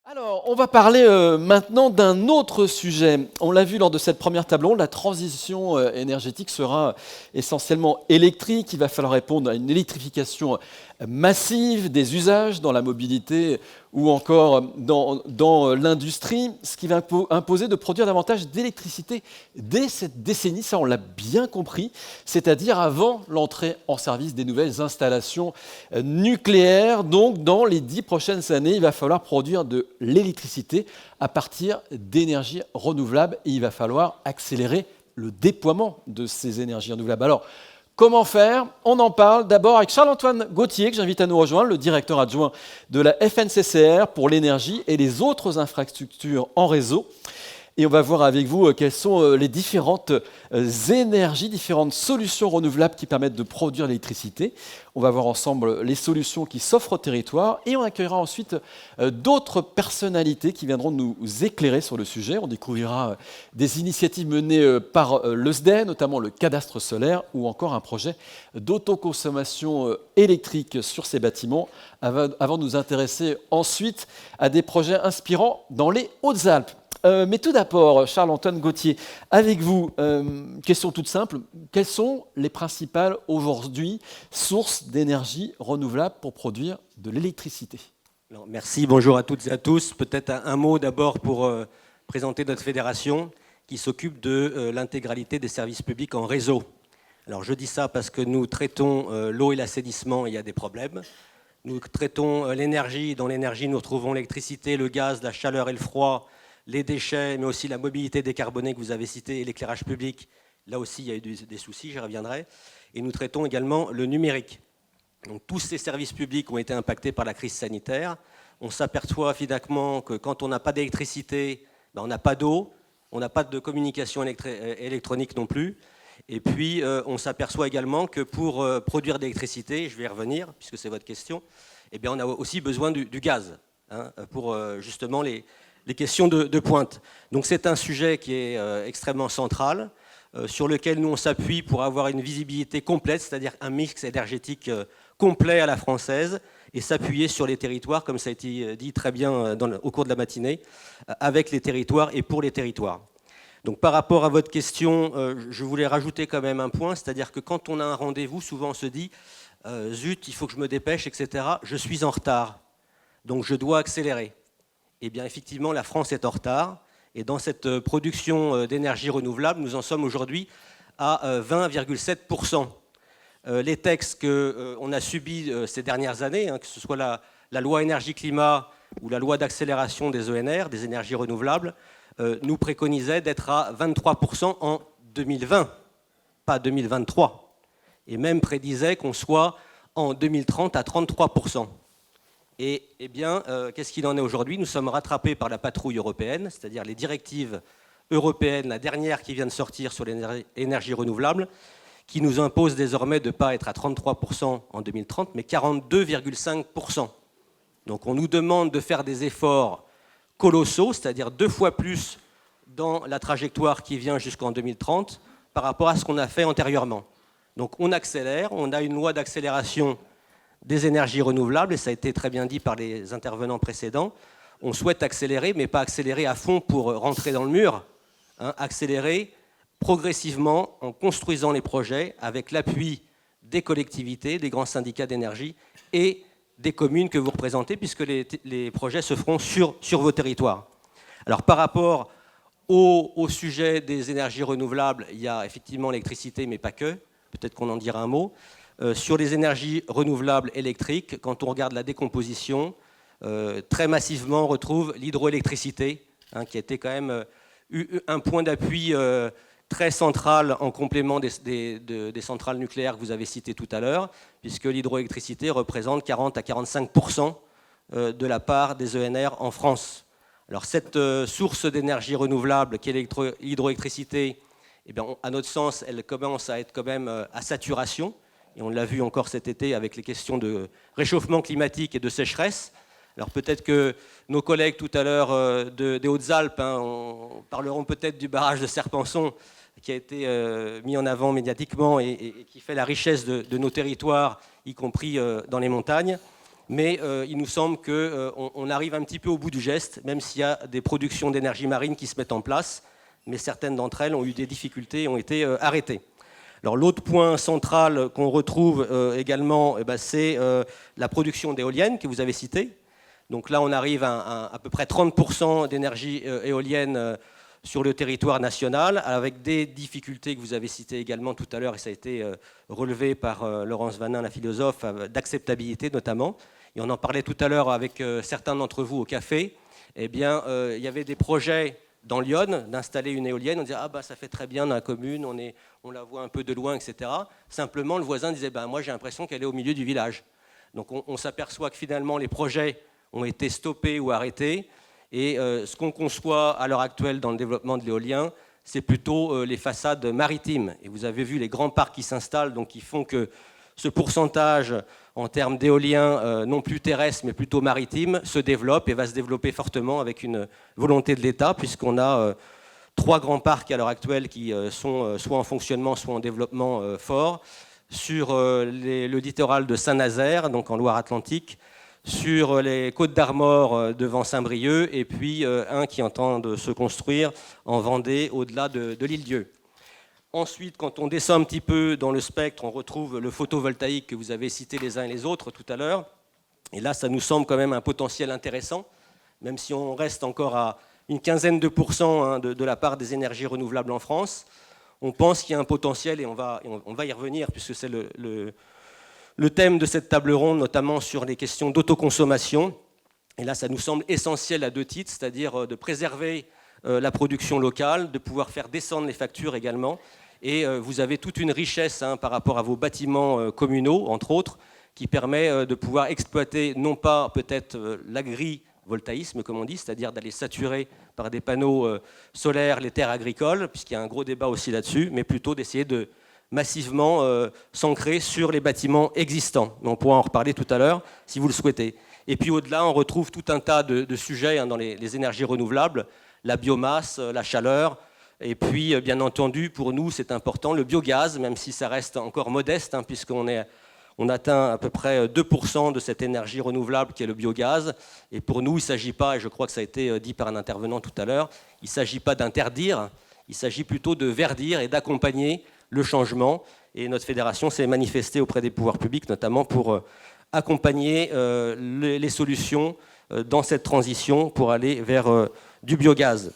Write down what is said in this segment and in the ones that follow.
Alors, on va parler maintenant d'un autre sujet. On l'a vu lors de cette première table ronde, la transition énergétique sera essentiellement électrique. Il va falloir répondre à une électrification massive des usages dans la mobilité ou encore dans l'industrie, ce qui va imposer de produire davantage d'électricité dès cette décennie, ça on l'a bien compris, c'est-à-dire avant l'entrée en service des nouvelles installations nucléaires. Donc dans les 10 prochaines années, il va falloir produire de l'électricité à partir d'énergies renouvelables et il va falloir accélérer le déploiement de ces énergies renouvelables. Alors, comment faire? On en parle d'abord avec Charles-Antoine Gauthier, que j'invite à nous rejoindre, le directeur adjoint de la FNCCR pour l'énergie et les autres infrastructures en réseau. Et on va voir avec vous quelles sont les différentes énergies, différentes solutions renouvelables qui permettent de produire l'électricité. On va voir ensemble les solutions qui s'offrent au territoire et on accueillera ensuite d'autres personnalités qui viendront nous éclairer sur le sujet. On découvrira des initiatives menées par le SDE, notamment le cadastre solaire ou encore un projet d'autoconsommation électrique sur ces bâtiments avant de nous intéresser ensuite à des projets inspirants dans les Hautes-Alpes. Mais tout d'abord, Charles-Antoine Gauthier, avec vous, question toute simple, quelles sont les principales aujourd'hui sources d'énergie renouvelable pour produire de l'électricité? Merci, bonjour à toutes et à tous. Peut-être un mot d'abord pour présenter notre fédération qui s'occupe de l'intégralité des services publics en réseau. Alors je dis ça parce que nous traitons l'eau et l'assainissement, il y a des problèmes. Nous traitons l'énergie, dans l'énergie nous retrouvons l'électricité, le gaz, la chaleur et le froid, les déchets, mais aussi la mobilité décarbonée que vous avez citée et l'éclairage public. Là aussi, il y a eu des soucis, j'y reviendrai. Et nous traitons également le numérique. Donc, tous ces services publics ont été impactés par la crise sanitaire. On s'aperçoit finalement que quand on n'a pas d'électricité, on n'a pas d'eau, on n'a pas de communication électronique non plus. Et puis, on s'aperçoit également que pour produire de l'électricité, je vais y revenir, puisque c'est votre question, eh bien, on a aussi besoin du gaz pour justement les questions de pointe. Donc c'est un sujet qui est extrêmement central, sur lequel nous on s'appuie pour avoir une visibilité complète, c'est-à-dire un mix énergétique complet à la française, et s'appuyer sur les territoires, comme ça a été dit très bien au cours de la matinée, avec les territoires et pour les territoires. Donc par rapport à votre question, je voulais rajouter quand même un point, c'est-à-dire que quand on a un rendez-vous, souvent on se dit « zut, il faut que je me dépêche, etc. Je suis en retard, donc je dois accélérer ». Eh bien, effectivement, la France est en retard. Et dans cette production d'énergie renouvelable, nous en sommes aujourd'hui à 20,7%. Les textes qu'on a subis ces dernières années, que ce soit la loi énergie-climat ou la loi d'accélération des ENR, des énergies renouvelables, nous préconisaient d'être à 23% en 2020, pas 2023. Et même prédisaient qu'on soit en 2030 à 33%. Et eh bien, qu'est-ce qu'il en est aujourd'hui? Nous sommes rattrapés par la patrouille européenne, c'est-à-dire les directives européennes, la dernière qui vient de sortir sur l'énergie renouvelable, qui nous impose désormais de ne pas être à 33% en 2030, mais 42,5%. Donc on nous demande de faire des efforts colossaux, c'est-à-dire 2 fois plus dans la trajectoire qui vient jusqu'en 2030 par rapport à ce qu'on a fait antérieurement. Donc on accélère, on a une loi d'accélération des énergies renouvelables, et ça a été très bien dit par les intervenants précédents. On souhaite accélérer, mais pas accélérer à fond pour rentrer dans le mur, accélérer progressivement en construisant les projets avec l'appui des collectivités, des grands syndicats d'énergie et des communes que vous représentez, puisque les projets se feront sur vos territoires. Alors par rapport au sujet des énergies renouvelables, il y a effectivement l'électricité, mais pas que. Peut-être qu'on en dira un mot. Sur les énergies renouvelables électriques, quand on regarde la décomposition, très massivement on retrouve l'hydroélectricité, qui a été quand même un point d'appui très central en complément des centrales nucléaires que vous avez citées tout à l'heure, puisque l'hydroélectricité représente 40 à 45% de la part des ENR en France. Alors cette source d'énergie renouvelable qui est l'hydroélectricité, eh bien, à notre sens, elle commence à être quand même à saturation. Et on l'a vu encore cet été avec les questions de réchauffement climatique et de sécheresse. Alors peut-être que nos collègues tout à l'heure des Hautes-Alpes parleront peut-être du barrage de Serpenson qui a été mis en avant médiatiquement et qui fait la richesse de nos territoires, y compris dans les montagnes. Mais il nous semble qu'on arrive un petit peu au bout du geste, même s'il y a des productions d'énergie marine qui se mettent en place, mais certaines d'entre elles ont eu des difficultés et ont été arrêtées. Alors l'autre point central qu'on retrouve également, c'est la production d'éoliennes que vous avez citée. Donc là, on arrive à peu près 30% d'énergie éolienne sur le territoire national, avec des difficultés que vous avez citées également tout à l'heure, et ça a été relevé par Laurence Vanin, la philosophe, d'acceptabilité notamment. Et on en parlait tout à l'heure avec certains d'entre vous au café. Eh bien, il y avait des projets dans l'Yonne d'installer une éolienne. On disait, ah bah ça fait très bien dans la commune, on la voit un peu de loin, etc. Simplement, le voisin disait, moi j'ai l'impression qu'elle est au milieu du village. Donc on s'aperçoit que finalement les projets ont été stoppés ou arrêtés. Et ce qu'on conçoit à l'heure actuelle dans le développement de l'éolien, c'est plutôt les façades maritimes. Et vous avez vu les grands parcs qui s'installent, donc qui font que ce pourcentage en termes d'éolien, non plus terrestre, mais plutôt maritime, se développe et va se développer fortement avec une volonté de l'État, puisqu'on a 3 grands parcs à l'heure actuelle qui sont soit en fonctionnement, soit en développement fort, sur le littoral de Saint-Nazaire, donc en Loire-Atlantique, sur les Côtes d'Armor devant Saint-Brieuc, et puis un qui est en train de se construire en Vendée, au-delà de l'Île-Dieu. Ensuite, quand on descend un petit peu dans le spectre, on retrouve le photovoltaïque que vous avez cité les uns et les autres tout à l'heure. Et là, ça nous semble quand même un potentiel intéressant, même si on reste encore à une quinzaine de pourcents de la part des énergies renouvelables en France. On pense qu'il y a un potentiel, et on va y revenir, puisque c'est le thème de cette table ronde, notamment sur les questions d'autoconsommation. Et là, ça nous semble essentiel à 2 titres, c'est-à-dire de préserver la production locale, de pouvoir faire descendre les factures également. Et vous avez toute une richesse par rapport à vos bâtiments communaux, entre autres, qui permet de pouvoir exploiter non pas peut-être l'agrivoltaïsme, comme on dit, c'est-à-dire d'aller saturer par des panneaux solaires les terres agricoles, puisqu'il y a un gros débat aussi là-dessus, mais plutôt d'essayer de massivement s'ancrer sur les bâtiments existants. On pourra en reparler tout à l'heure, si vous le souhaitez. Et puis au-delà, on retrouve tout un tas de sujets dans les énergies renouvelables, la biomasse, la chaleur, et puis bien entendu, pour nous, c'est important, le biogaz, même si ça reste encore modeste, puisqu'on atteint à peu près 2% de cette énergie renouvelable qui est le biogaz. Et pour nous, il ne s'agit pas, et je crois que ça a été dit par un intervenant tout à l'heure, il ne s'agit pas d'interdire, il s'agit plutôt de verdir et d'accompagner le changement. Et notre fédération s'est manifestée auprès des pouvoirs publics, notamment pour accompagner les solutions dans cette transition pour aller vers du biogaz.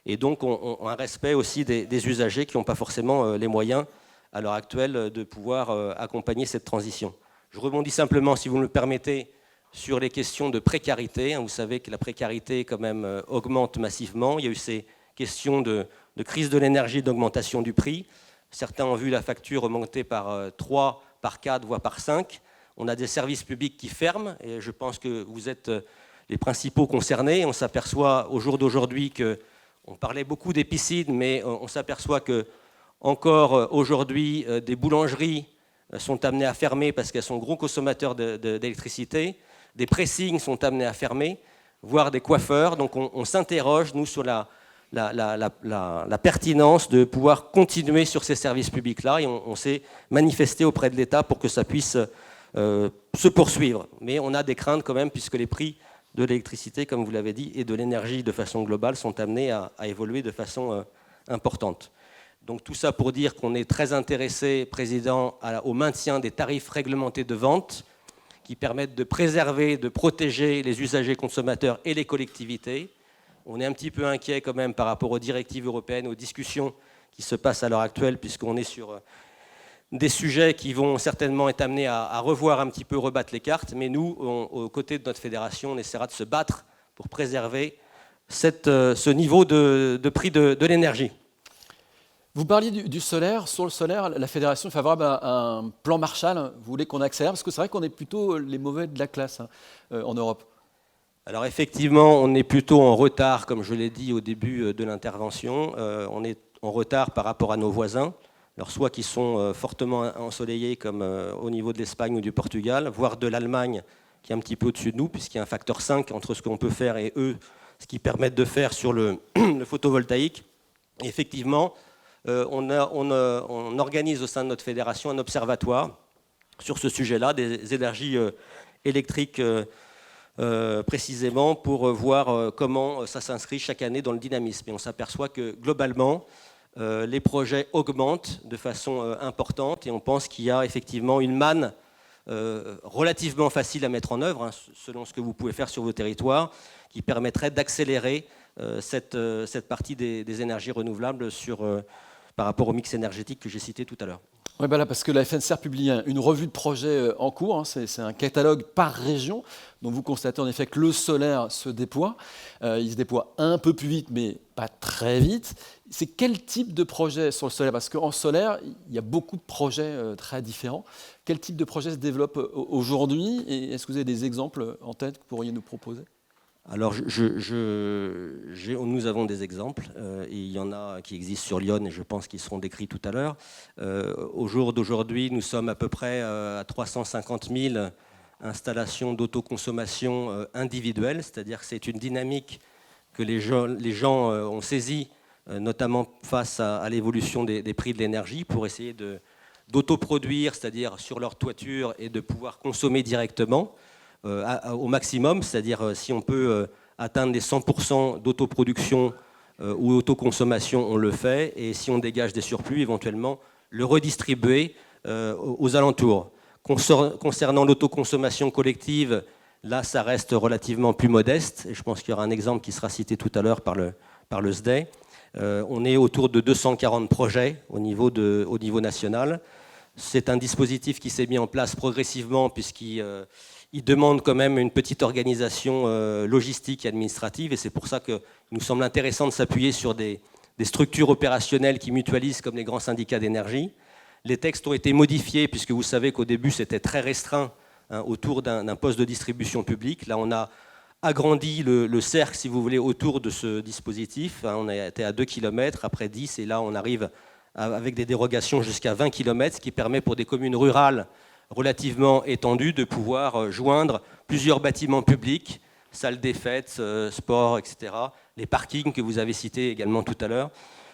Et donc un respect aussi des usagers qui n'ont pas forcément les moyens à l'heure actuelle de pouvoir accompagner cette transition. Je rebondis simplement, si vous me le permettez, sur les questions de précarité. Vous savez que la précarité quand même augmente massivement. Il y a eu ces questions de crise de l'énergie, d'augmentation du prix. Certains ont vu la facture augmenter par 3, par 4, voire par 5. On a des services publics qui ferment, et je pense que vous êtes les principaux concernés. On s'aperçoit au jour d'aujourd'hui qu'on parlait beaucoup des piscines, mais on s'aperçoit que encore aujourd'hui, des boulangeries sont amenées à fermer parce qu'elles sont gros consommateurs d'électricité. Des pressings sont amenés à fermer, voire des coiffeurs. Donc on s'interroge, nous, sur la pertinence de pouvoir continuer sur ces services publics-là, et on s'est manifesté auprès de l'État pour que ça puisse se poursuivre. Mais on a des craintes quand même, puisque les prix de l'électricité, comme vous l'avez dit, et de l'énergie de façon globale sont amenés à évoluer de façon importante. Donc tout ça pour dire qu'on est très intéressé, Président, au maintien des tarifs réglementés de vente qui permettent de préserver, de protéger les usagers consommateurs et les collectivités. On est un petit peu inquiet quand même par rapport aux directives européennes, aux discussions qui se passent à l'heure actuelle, puisqu'on est sur des sujets qui vont certainement être amenés à revoir un petit peu, rebattre les cartes. Mais nous, aux côtés de notre fédération, on essaiera de se battre pour préserver ce niveau de prix de l'énergie. Vous parliez du solaire. Sur le solaire, la fédération est favorable à un plan Marshall. Vous voulez qu'on accélère? Parce que c'est vrai qu'on est plutôt les mauvais de la classe en Europe. Alors effectivement, on est plutôt en retard, comme je l'ai dit au début de l'intervention. On est en retard par rapport à nos voisins, alors soit qui sont fortement ensoleillés, comme au niveau de l'Espagne ou du Portugal, voire de l'Allemagne, qui est un petit peu au-dessus de nous, puisqu'il y a un facteur 5 entre ce qu'on peut faire et eux, ce qu'ils permettent de faire sur le photovoltaïque. Et effectivement, on organise au sein de notre fédération un observatoire sur ce sujet-là, des énergies électrique précisément pour voir comment ça s'inscrit chaque année dans le dynamisme. Et on s'aperçoit que globalement, les projets augmentent de façon importante et on pense qu'il y a effectivement une manne relativement facile à mettre en œuvre, hein, selon ce que vous pouvez faire sur vos territoires, qui permettrait d'accélérer cette partie des énergies renouvelables par rapport au mix énergétique que j'ai cité tout à l'heure. Oui, là, parce que la FNSR publie une revue de projets en cours, hein, c'est un catalogue par région, dont vous constatez en effet que le solaire se déploie. Il se déploie un peu plus vite, mais pas très vite. C'est quel type de projet sur le solaire? Parce qu'en solaire, il y a beaucoup de projets très différents. Quel type de projet se développe aujourd'hui? Et est-ce que vous avez des exemples en tête que vous pourriez nous proposer? Alors, nous avons des exemples, et il y en a qui existent sur Lyon, et je pense qu'ils seront décrits tout à l'heure. Au jour d'aujourd'hui, nous sommes à peu près à 350 000 installations d'autoconsommation individuelle, c'est-à-dire que c'est une dynamique que les gens ont saisie, notamment face à l'évolution des prix de l'énergie, pour essayer d'autoproduire, c'est-à-dire sur leur toiture, et de pouvoir consommer directement. Au maximum, c'est-à-dire si on peut atteindre les 100% d'autoproduction ou autoconsommation, on le fait, et si on dégage des surplus, éventuellement le redistribuer aux alentours. Concernant l'autoconsommation collective, là ça reste relativement plus modeste, et je pense qu'il y aura un exemple qui sera cité tout à l'heure par le SDE. On est autour de 240 projets au niveau national. C'est un dispositif qui s'est mis en place progressivement puisqu'il demande quand même une petite organisation logistique et administrative, et c'est pour ça qu'il nous semble intéressant de s'appuyer sur des structures opérationnelles qui mutualisent comme les grands syndicats d'énergie. Les textes ont été modifiés puisque vous savez qu'au début c'était très restreint, hein, autour d'un poste de distribution publique. Là on a agrandi le cercle, si vous voulez, autour de ce dispositif. Hein, on a été à 2 km, après 10, et là on arrive avec des dérogations jusqu'à 20 km, ce qui permet pour des communes rurales relativement étendues de pouvoir joindre plusieurs bâtiments publics, salles des fêtes, sports, etc., les parkings que vous avez cités également tout à l'heure,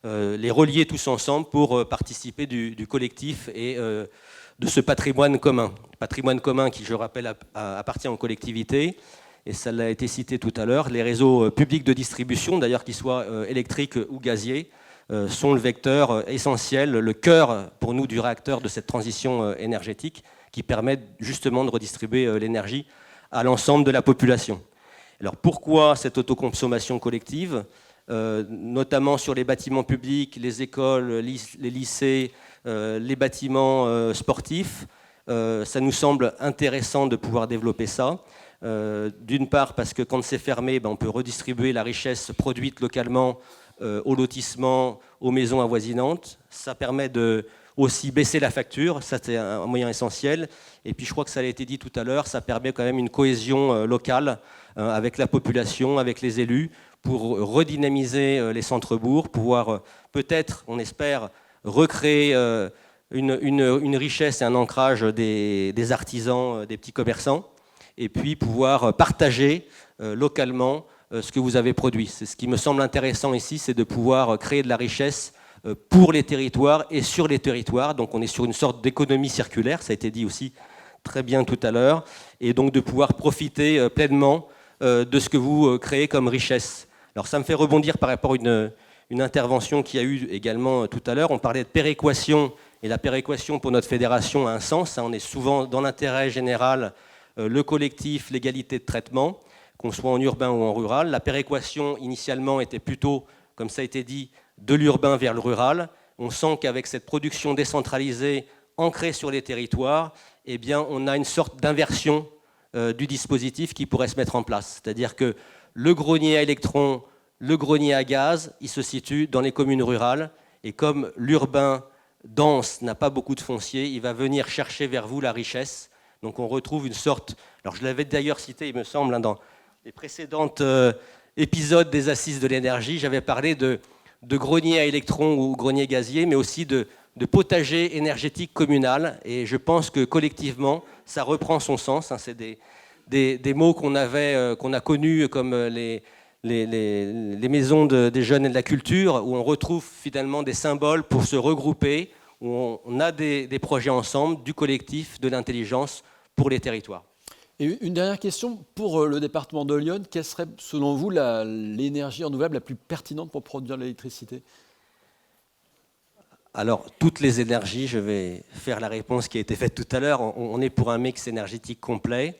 les relier tous ensemble pour participer du collectif et de ce patrimoine commun. Patrimoine commun qui, je rappelle, appartient aux collectivités, et ça l'a été cité tout à l'heure, les réseaux publics de distribution, d'ailleurs qu'ils soient électriques ou gaziers, sont le vecteur essentiel, le cœur pour nous du réacteur de cette transition énergétique qui permet justement de redistribuer l'énergie à l'ensemble de la population. Alors pourquoi cette autoconsommation collective, notamment sur les bâtiments publics, les écoles, les lycées, les bâtiments sportifs? Ça nous semble intéressant de pouvoir développer ça. D'une part parce que quand c'est fermé, on peut redistribuer la richesse produite localement aux lotissements, aux maisons avoisinantes. Ça permet de aussi baisser la facture, ça c'est un moyen essentiel. Et puis je crois que ça a été dit tout à l'heure, ça permet quand même une cohésion locale avec la population, avec les élus, pour redynamiser les centres-bourgs, pouvoir peut-être, on espère, recréer une richesse et un ancrage des artisans, des petits commerçants, et puis pouvoir partager localement ce que vous avez produit. C'est ce qui me semble intéressant ici, c'est de pouvoir créer de la richesse pour les territoires et sur les territoires. Donc on est sur une sorte d'économie circulaire, ça a été dit aussi très bien tout à l'heure, et donc de pouvoir profiter pleinement de ce que vous créez comme richesse. Alors ça me fait rebondir par rapport à une intervention qu'il y a eu également tout à l'heure. On parlait de péréquation, et la péréquation pour notre fédération a un sens. On est souvent dans l'intérêt général, le collectif, l'égalité de traitement, qu'on soit en urbain ou en rural. La péréquation, initialement, était plutôt, comme ça a été dit, de l'urbain vers le rural. On sent qu'avec cette production décentralisée, ancrée sur les territoires, eh bien, on a une sorte d'inversion du dispositif qui pourrait se mettre en place. C'est-à-dire que le grenier à électrons, le grenier à gaz, il se situe dans les communes rurales. Et comme l'urbain dense n'a pas beaucoup de foncier, il va venir chercher vers vous la richesse. Donc on retrouve une sorte... Alors je l'avais d'ailleurs cité, il me semble, dans les précédents épisodes des Assises de l'énergie, j'avais parlé de grenier à électrons ou grenier gazier, mais aussi de potager énergétique communal. Et je pense que collectivement, ça reprend son sens. C'est des mots qu'on a connus comme les maisons des jeunes et de la culture, où on retrouve finalement des symboles pour se regrouper, où on a des projets ensemble, du collectif, de l'intelligence pour les territoires. Et une dernière question pour le département de Lyon, quelle serait selon vous l'énergie renouvelable la plus pertinente pour produire de l'électricité? Alors, toutes les énergies, je vais faire la réponse qui a été faite tout à l'heure. On est pour un mix énergétique complet.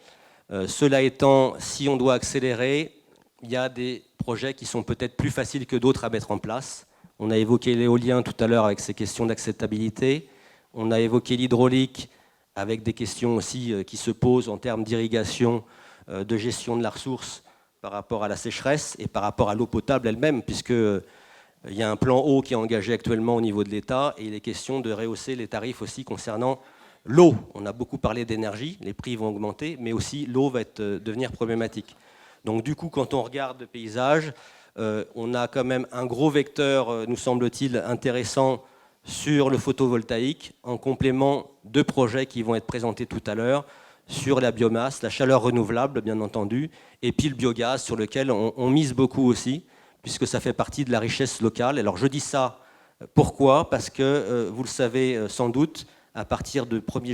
Cela étant, si on doit accélérer, il y a des projets qui sont peut-être plus faciles que d'autres à mettre en place. On a évoqué l'éolien tout à l'heure avec ses questions d'acceptabilité. On a évoqué l'hydraulique avec des questions aussi qui se posent en termes d'irrigation, de gestion de la ressource par rapport à la sécheresse et par rapport à l'eau potable elle-même, puisque il y a un plan eau qui est engagé actuellement au niveau de l'État et il est question de rehausser les tarifs aussi concernant l'eau. On a beaucoup parlé d'énergie, les prix vont augmenter, mais aussi l'eau va devenir problématique. Donc du coup, quand on regarde le paysage, on a quand même un gros vecteur, nous semble-t-il, intéressant sur le photovoltaïque, en complément de projets qui vont être présentés tout à l'heure, sur la biomasse, la chaleur renouvelable, bien entendu, et puis le biogaz, sur lequel on mise beaucoup aussi, puisque ça fait partie de la richesse locale. Alors je dis ça, pourquoi? Parce que, vous le savez sans doute, à partir de 1er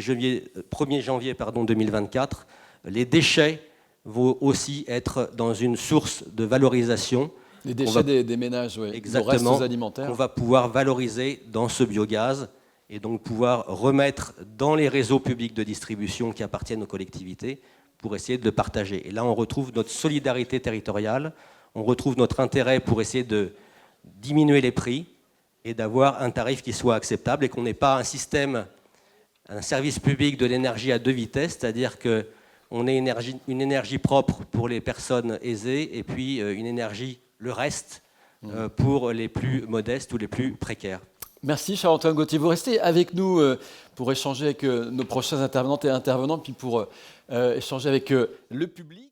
janvier 2024, les déchets vont aussi être dans une source de valorisation. Les déchets des ménages, oui, exactement, nos restes alimentaires. On va pouvoir valoriser dans ce biogaz et donc pouvoir remettre dans les réseaux publics de distribution qui appartiennent aux collectivités pour essayer de le partager. Et là, on retrouve notre solidarité territoriale, on retrouve notre intérêt pour essayer de diminuer les prix et d'avoir un tarif qui soit acceptable et qu'on n'ait pas un service public de l'énergie à deux vitesses, c'est-à-dire qu'on ait une énergie propre pour les personnes aisées et puis une énergie, le reste, pour les plus modestes ou les plus précaires. Merci Charles-Antoine Gauthier. Vous restez avec nous pour échanger avec nos prochains intervenantes et intervenants, puis pour échanger avec le public.